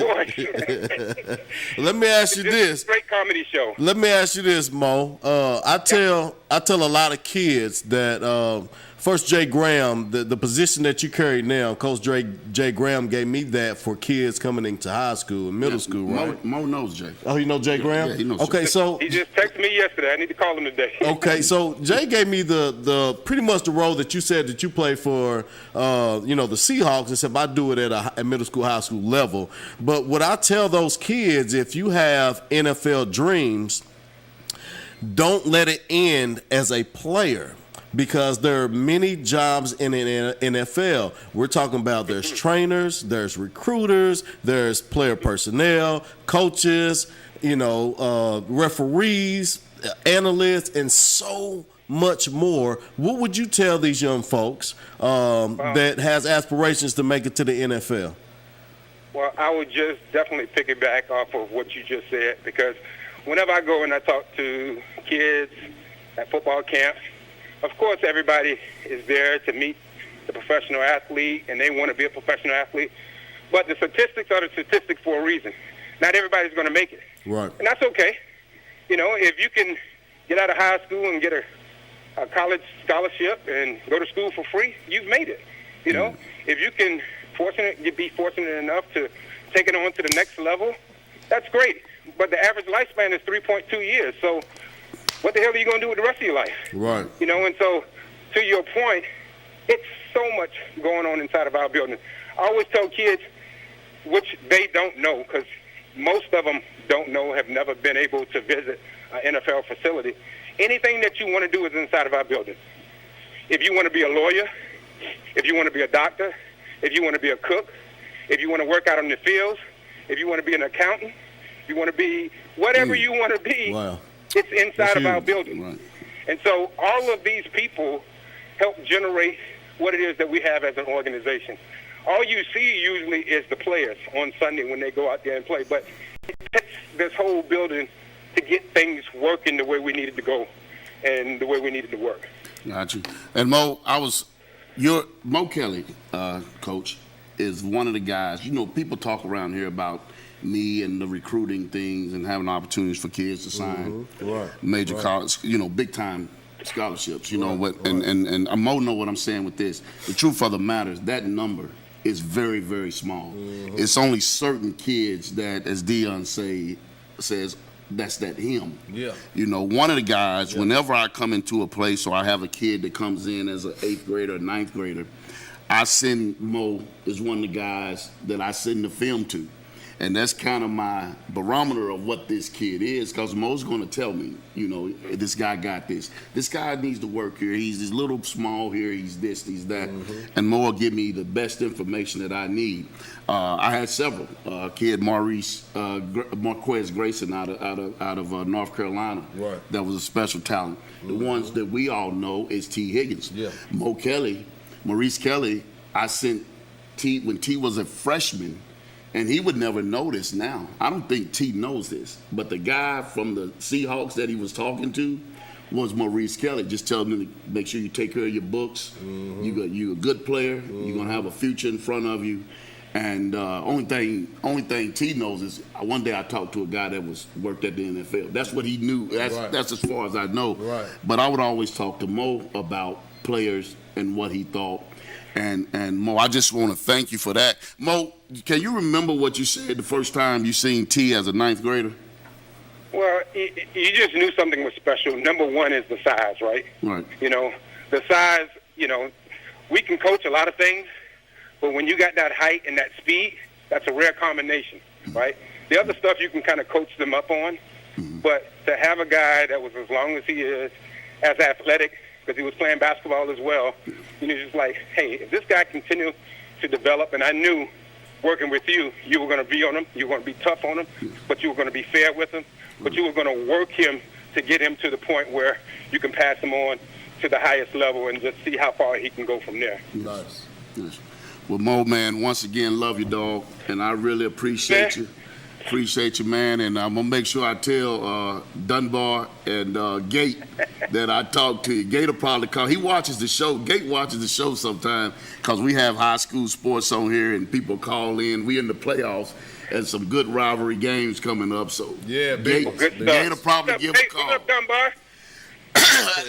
boys. Let me ask you this. Great comedy show. Let me ask you this, Mo. I tell I tell a lot of kids that first Jay Graham, the position that you carry now, Coach Jay Graham gave me that for kids coming into high school and middle school, right? Mo knows Jay. Oh, you know Jay Graham? Yeah, he knows. Okay, so He just texted me yesterday. I need to call him today. okay, so Jay gave me the pretty much the role that you said that you play for, the Seahawks, except I do it at a middle school, high school level. But what I tell those kids, if you have NFL dreams, don't let it end as a player, because there are many jobs in the NFL. We're talking about there's trainers, there's recruiters, there's player personnel, coaches, referees, analysts, and so much more. What would you tell these young folks that has aspirations to make it to the NFL? Well, I would just definitely piggyback off of what you just said, because whenever I go and I talk to kids at football camps, of course everybody is there to meet the professional athlete, and they want to be a professional athlete. But the statistics are the statistics for a reason. Not everybody's going to make it. Right. And that's okay. If you can get out of high school and get a college scholarship and go to school for free, you've made it. If you can be fortunate enough to take it on to the next level, that's great. But the average lifespan is 3.2 years. So what the hell are you going to do with the rest of your life? Right. And so to your point, it's so much going on inside of our building. I always tell kids, which they don't know, because most of them don't know, have never been able to visit an NFL facility. Anything that you want to do is inside of our building. If you want to be a lawyer, if you want to be a doctor, if you want to be a cook, if you want to work out in the fields, if you want to be an accountant, if you want to be whatever you want to be, wow. It's inside of our building. Right. And so all of these people help generate what it is that we have as an organization. All you see usually is the players on Sunday when they go out there and play, but it takes this whole building to get things working the way we needed to go and the way we needed to work. Got you. And Mo, Mo Kelly, Coach, is one of the guys. People talk around here about me and the recruiting things and having opportunities for kids to sign major college, big time scholarships. And Mo know what I'm saying with this. The truth of the matter is that number is very, very small. It's only certain kids that, as Dion says, that's him. Yeah. One of the guys, whenever I come into a place or I have a kid that comes in as an 8th grader or 9th grader, I send Mo as one of the guys that I send the film to. And that's kind of my barometer of what this kid is, because Mo's going to tell me, this guy got this. This guy needs to work here. He's a little small here. He's this, he's that. And Mo will give me the best information that I need. I had several. Kid Marquez Grayson out of North Carolina. Right. That was a special talent. The ones that we all know is T. Higgins. Yeah. Maurice Kelly, I sent T when T was a freshman. And he would never know this now. I don't think T knows this. But the guy from the Seahawks that he was talking to was Maurice Kelly. Just telling him to make sure you take care of your books. You're a good player. You're going to have a future in front of you. And only thing T knows is one day I talked to a guy that worked at the NFL. That's what he knew. That's as far as I know. Right. But I would always talk to Mo about players and what he thought. And Mo, I just want to thank you for that. Mo, can you remember what you said the first time you seen T as a 9th grader? Well, you just knew something was special. Number one is the size, right? Right. The size, we can coach a lot of things, but when you got that height and that speed, that's a rare combination, right? The other stuff you can kind of coach them up on, but to have a guy that was as long as he is, as athletic, because he was playing basketball as well, just like, hey, if this guy continues to develop, and I knew working with you, you were going to be on him, you were going to be tough on him, but you were going to be fair with him, but you were going to work him to get him to the point where you can pass him on to the highest level and just see how far he can go from there. Nice. Well, Mo, man, once again, love you, dog, and I really appreciate you. Appreciate you, man, and I'm going to make sure I tell Dunbar and Gate that I talked to you. Gate will probably call. He watches the show. Gate watches the show sometimes because we have high school sports on here and people call in. We in the playoffs and some good rivalry games coming up. So yeah, Gate will probably give a call. What's up, Dunbar?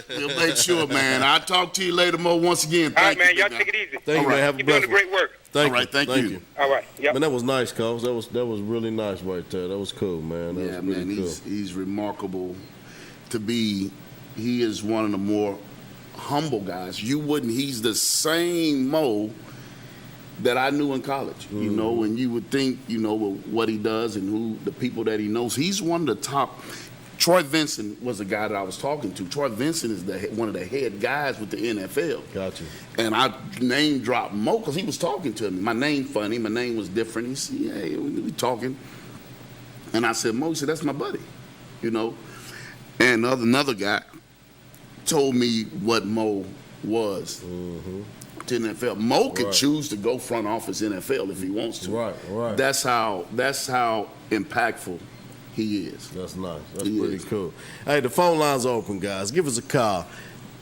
We'll make sure, man. I'll talk to you later, Mo. Once again, All right, thank man. you. Y'all take it easy. Thank you, man. Have a You're doing blessed great work. Thank All right, you. thank you. All right. Yep. Man, that was nice, Coach. That was really nice right there. That was cool, man. That Yeah, was really man, cool. he's remarkable to be. He is one of the more humble guys. He's the same Mo that I knew in college, you know, and you would think, you know, what he does and who the people that he knows. He's one of the top. Troy Vincent was the guy that I was talking to. Troy Vincent is one of the head guys with the NFL. Gotcha. And I name dropped Mo because he was talking to me. My name funny. My name was different. He said, "Hey, we talking." And I said, "Mo," he said, "That's my buddy," you know. And another guy told me what Mo was to the NFL. Mo could choose to go front office NFL if he wants to. Right. That's how impactful he is. That's nice. That's pretty cool. Hey, the phone lines are open, guys. Give us a call.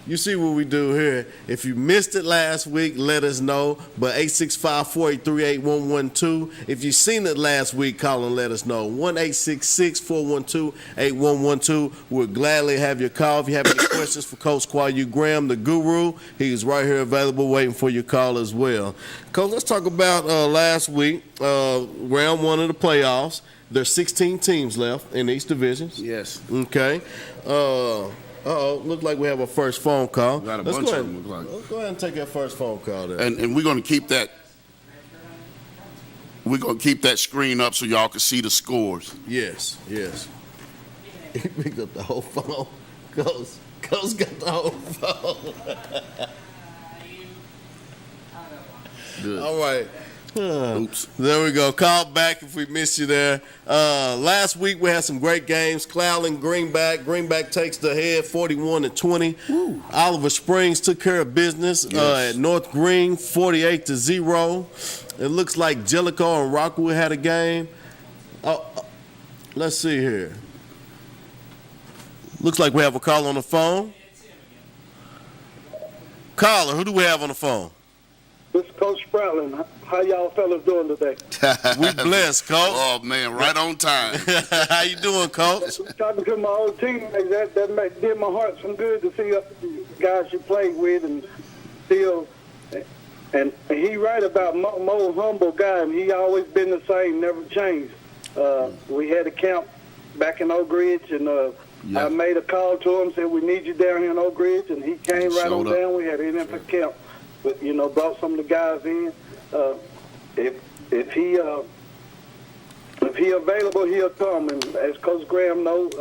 You see what we do here. If you missed it last week, let us know. But 865-483-8112. If you seen it last week, call and let us know. 1-866-412-8112. We'll gladly have your call. If you have any questions for Coach Kwayu Graham, the guru, he's right here available waiting for your call as well. Coach, let's talk about last week, round one of the playoffs. There's 16 teams left in each divisions. Yes. Okay. Look like we have a first phone call. Got a Let's bunch go of ahead. them, look like. Let's go ahead and take that first phone call there. And we're going to keep that. We're going to keep that screen up so y'all can see the scores. Yes. He picked up the whole phone. Coach got the whole phone. Good. All right. Oops. There we go. Call back if we missed you there. Last week we had some great games. Cloudland, Greenback. Greenback takes the head 41-20. Oliver Springs took care of business at North Green 48-0. It looks like Jellicoe and Rockwood had a game. Let's see here. Looks like we have a call on the phone. Caller, who do we have on the phone? This is Coach Spratling. How y'all fellas doing today? We blessed, Coach. Oh, man, right on time. How you doing, Coach? Talking to my old teammates, that did my heart some good to see the guys you played with and still. And he right about Mo humble guy, and he always been the same, never changed. We had a camp back in Oak Ridge, and I made a call to him, said we need you down here in Oak Ridge, and he came right on down. We had an NFL camp. But, you know, brought some of the guys in. If he available, he'll come. And as Coach Graham knows,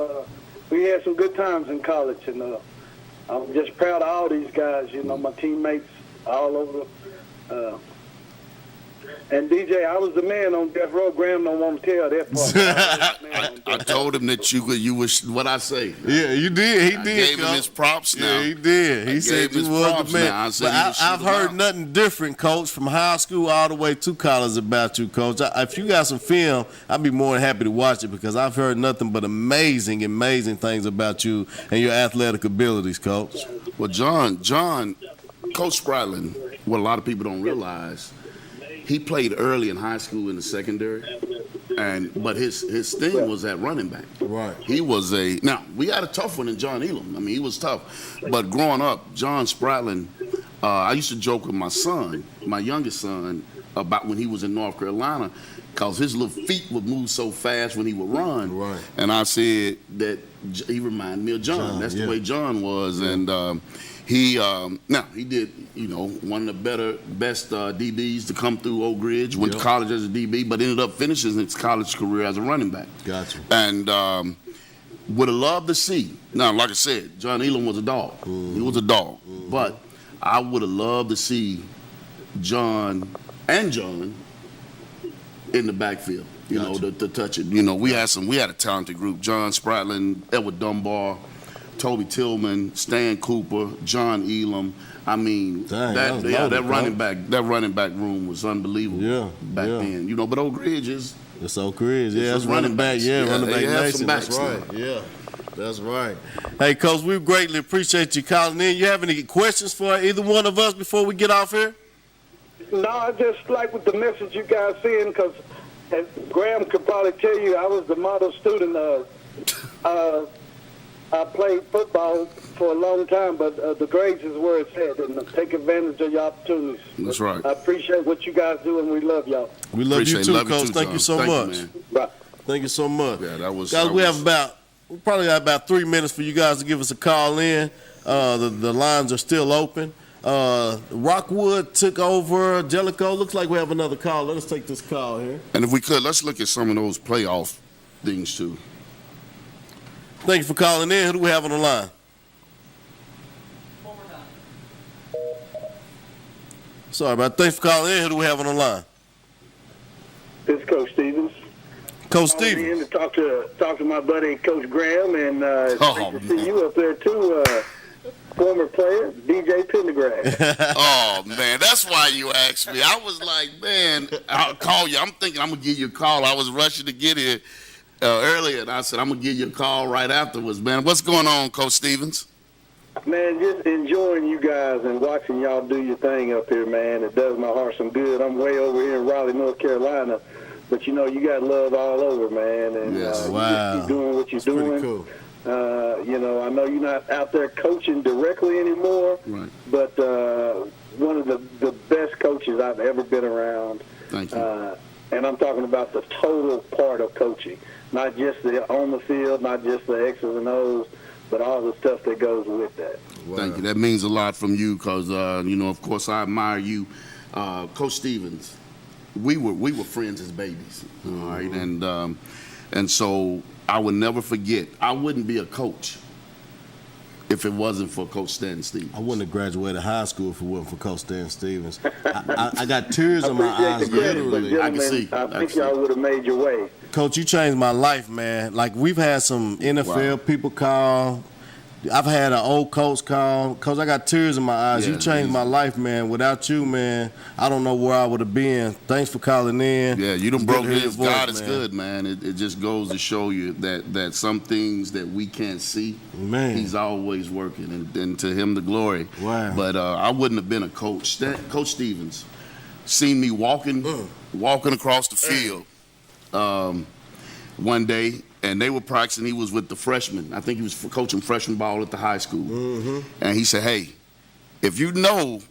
we had some good times in college, and I'm just proud of all these guys. You know, my teammates all over. And DJ, I was the man on death row. Graham don't want to tell that part. I told him that you was what I say. Yeah, you did. He I did. gave him his props now. Yeah, he did. He said you was the man. I've heard nothing different, Coach, from high school all the way to college about you, Coach. If you got some film, I'd be more than happy to watch it because I've heard nothing but amazing things about you and your athletic abilities, Coach. Well, John, Coach Spratling, what a lot of people don't realize, he played early in high school in the secondary, but his thing was at running back. Right. He was now we got a tough one in John Elam. I mean, he was tough, but growing up, John Spratling, I used to joke with my son, my youngest son, about when he was in North Carolina, because his little feet would move so fast when he would run. Right. And I said that he reminded me of John. That's the way John was, and. He did, you know, one of the best DBs to come through Oak Ridge. Went to college as a DB, but ended up finishing his college career as a running back. Gotcha. And would have loved to see. Now, like I said, John Elam was a dog. He was a dog. But I would have loved to see John in the backfield. You know, to touch it. You know, we had a talented group. John Spratling, Edward Dunbar, Toby Tillman, Stan Cooper, John Elam. I mean, that running back room was unbelievable back then. You know, but Oak Ridge is. It's Oak Ridge, it's running back. Running back nation. That's right. Yeah, that's right. Hey, Coach, we greatly appreciate you calling in. You have any questions for either one of us before we get off here? No, I just like with the message you guys send, because as Graham could probably tell you, I was the model student. I played football for a long time, but the grades is where it's at, and take advantage of your opportunities. That's right. I appreciate what you guys do, and we love y'all. We love you too, Coach. too, Thank you so Thank you, much. man. Right. Thank you so much. Yeah, that was. Guys, that we was- probably got about 3 minutes for you guys to give us a call in. The lines are still open. Rockwood took over Jellicoe. Looks like we have another call. Let us take this call here. And if we could, let's look at some of those playoff things too. Thank you for calling in. Who do we have on the line? Sorry about that. Thanks for calling in. Who do we have on the line? This is Coach Stevens. Coach Calling Stevens. in to talk to my buddy Coach Graham, and it's great to see you up there too. Former player DJ Pendergrass. Oh man, that's why you asked me. I was like, man, I'll call you. I'm thinking I'm gonna give you a call. I was rushing to get here earlier, and I said I'm gonna give you a call right afterwards. Man, what's going on, Coach Stevens? Man, just enjoying you guys and watching y'all do your thing up here, man. It does my heart some good. I'm way over here in Raleigh, North Carolina, but you know you got love all over, man. And Yes. you Wow. just keep doing what you're That's pretty doing. cool. You know, I know you're not out there coaching directly anymore, Right. but one of the best coaches I've ever been around. Thank you. And I'm talking about the total part of coaching, not just the on the field, not just the X's and O's, but all the stuff that goes with that. Thank you. That means a lot from you, because you know, of course, I admire you, Coach Stevens. We were friends as babies, all right, and so I would never forget. I wouldn't be a coach if it wasn't for Coach Stan Stevens. I wouldn't have graduated high school if it wasn't for Coach Stan Stevens. I got tears in my eyes, literally. I think y'all would have made your way. Coach, you changed my life, man. Like, we've had some NFL people call. I've had an old coach call. Coach, I got tears in my eyes. Yeah, you changed my life, man. Without you, man, I don't know where I would have been. Thanks for calling in. Yeah, you done It's broke good to hear his. your voice, God is man. good, man. It just goes to show you that some things that we can't see, Man. he's always working, and to him the glory. Wow. But I wouldn't have been a coach. Coach Stevens seen me walking across the field one day, and they were practicing. He was with the freshmen. I think he was coaching freshman ball at the high school. And he said, hey, if you know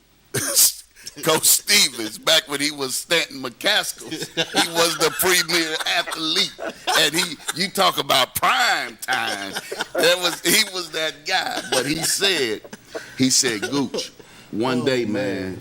Coach Stevens, back when he was Stanton McCaskill, he was the premier athlete. And you talk about prime time. He was that guy. But he said, Gooch, one day, man,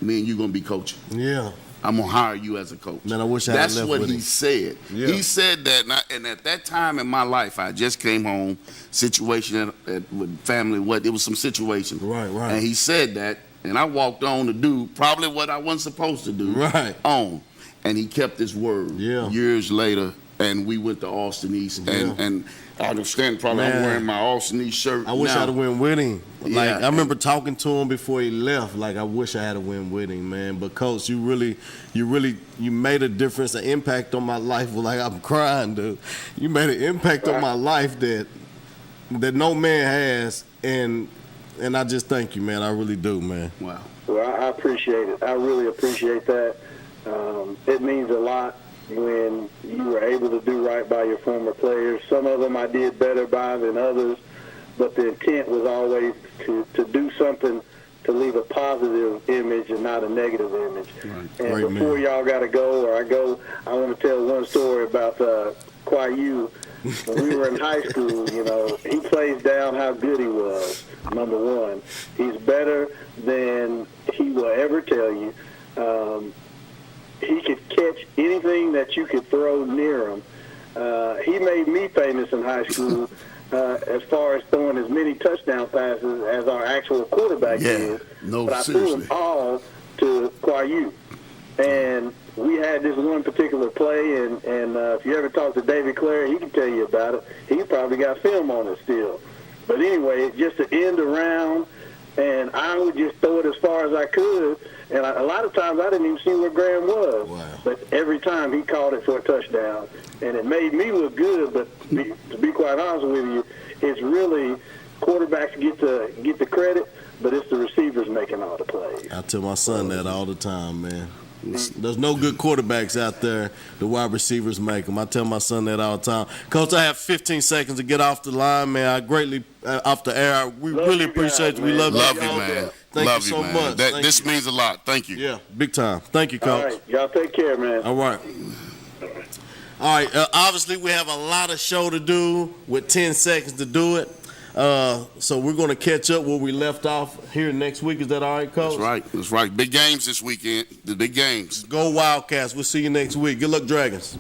me and you gonna be coaching. Yeah. I'm gonna hire you as a coach. Man, I wish I had That's left what with he him. said. Yeah. He said that, and at that time in my life, I just came home, situation with family. It was some situation. Right. And he said that, and I walked on to do probably what I wasn't supposed to do. Right. On, and he kept his word. Yeah. Years later, and we went to Austin East, Yeah. and I understand probably I'm Man. wearing my Austin East shirt. I wish now. I'd have went with him. Like, Yeah. I remember talking to him before he left. Like, I wish I had a win with him, man. But Coach, you made a difference, an impact on my life. Like, I'm crying, dude. You made an impact on my life that no man has, and I just thank you, man. I really do, man. Wow. Well, I appreciate it. I really appreciate that. It means a lot when you were able to do right by your former players. Some of them I did better by than others, but the intent was always to do something to leave a positive image and not a negative image. Right. And Great before man. y'all got to go, I want to tell one story about Kwayu. When we were in high school, you know, he plays down how good he was, number one. He's better than he will ever tell you. He could catch anything that you could throw near him. He made me famous in high school as far as throwing as many touchdown passes as our actual quarterback did. No, but I threw seriously. them all to Kwayu. And we had this one particular play, and if you ever talk to David Clare, he can tell you about it. He probably got film on it still. But anyway, just to end around, and I would just throw it as far as I could. And a lot of times I didn't even see where Graham was. Wow. But every time he caught it for a touchdown. And it made me look good, but to be quite honest with you, it's really quarterbacks get the credit, but it's the receivers making all the plays. I tell my son that all the time, man. There's no good quarterbacks out there. The wide receivers make them. I tell my son that all the time. Coach, I have 15 seconds to get off the line, man. I greatly, off the air, we really appreciate you. We love you, man. Thank love you so man. much. This means a lot. Thank you. Yeah, big time. Thank you, Coach. All right, y'all take care, man. All right. All right. Obviously, we have a lot of show to do with 10 seconds to do it. So we're going to catch up where we left off here next week. Is that all right, Coach? That's right. Big games this weekend. The big games. Go Wildcats. We'll see you next week. Good luck, Dragons.